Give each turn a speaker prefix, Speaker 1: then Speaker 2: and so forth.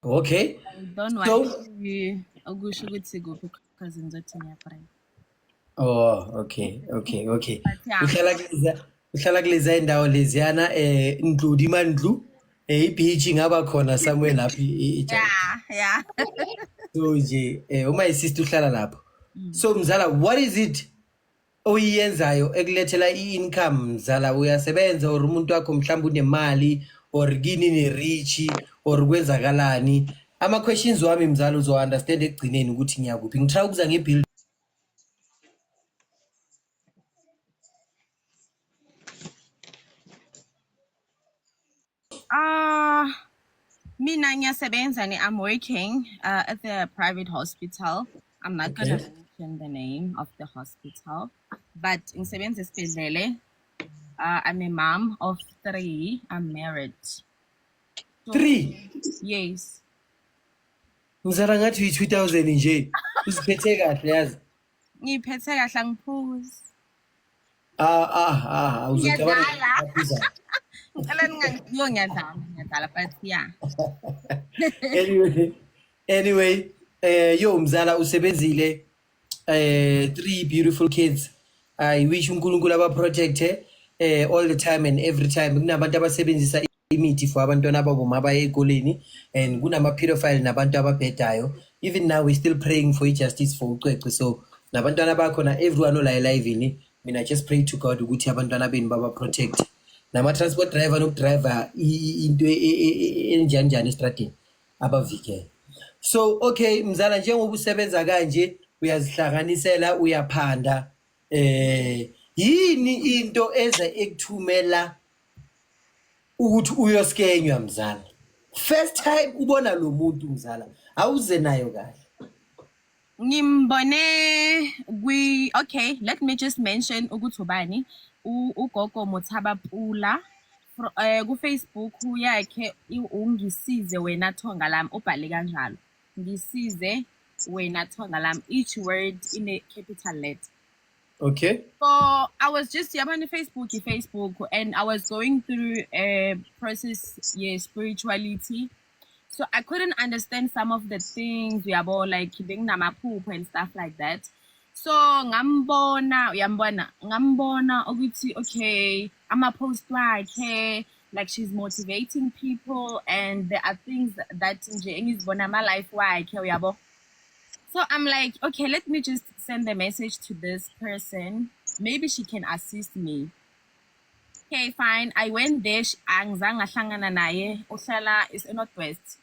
Speaker 1: Okay.
Speaker 2: I don't want
Speaker 1: So,
Speaker 2: ukusho ukuthi kuphi because ngizothi ngiyaframe.
Speaker 1: oh, okay.
Speaker 2: But yeah,
Speaker 1: Uhlala kulezi indawo leziyana Ndlu dimandlu ibeach ngaba khona somewhere lapha eJarity.
Speaker 2: yeah.
Speaker 1: So nje uma isister uhlala lapho. So mzala, what is it oyenzayo ekulethela i-income mzala? Uyasebenza or umuntu wakho mhlawumbe unemali or kini ne-rich or kwenzakalani? Ama questions wami mzala uzo understand ekugcineni ukuthi ngiyakuphi. Ngitry ukuza ngebuild.
Speaker 2: Mina ngiyasebenza I'm working at the private hospital. I'm not gonna mention the name of the hospital, but ngisebenza esibhedlele. I'm a mom of 3. I'm married. So,
Speaker 1: 3.
Speaker 2: yes.
Speaker 1: Ngizara ngathi uyi-2000 nje. Uziphethe kahle yazi.
Speaker 2: Ngiphethe kahle angiphuzi.
Speaker 1: Uzocabanga ngaphuza.
Speaker 2: Ngicela ngiyadlala but yeah.
Speaker 1: Anyway, yo mzala usebenzile 3 beautiful kids. I wish uNkulunkulu aba protect all the time and every time. Kunabantu abasebenzisa imithi for abantwana babo mabaya ekoleni and kunama pedophile nabantu ababhedayo. Even now we still praying for justice for uCwecwe. So nabantwana bakho na everyone ola live ini, mina just pray to God ukuthi abantwana beni baba protect. Nama transport driver nokudriver into enjani njani estradini abavikele. So okay mzala, njengoba usebenza kanje uyazihlanganisela uyaphanda yini into eza ekuthumela ukuthi uyoskenywa mzala? First time ubona lo muntu mzala awuze nayo kahle.
Speaker 2: Ngimbone okay, let me just mention ukuthi ubani ugogo Mothaba Pula ku Facebook yakhe ungisize wena thonga lami, ubhale kanjalo, ngisize wena thonga lami, each word in a capital letter.
Speaker 1: Okay.
Speaker 2: So I was just Facebook and I was going through a process, spirituality. So I couldn't understand some of the things like being namaphupho and stuff like that. So ngambona ukuthi okay, ama-post wakhe, like she's motivating people and there are things that nje engizibona ama-life wakhe uyabo. So I'm like, okay, let me just send a message to this person. Maybe she can assist me. Okay, fine. I went there. Angizange ngahlangana naye. Uhlala is Northwest.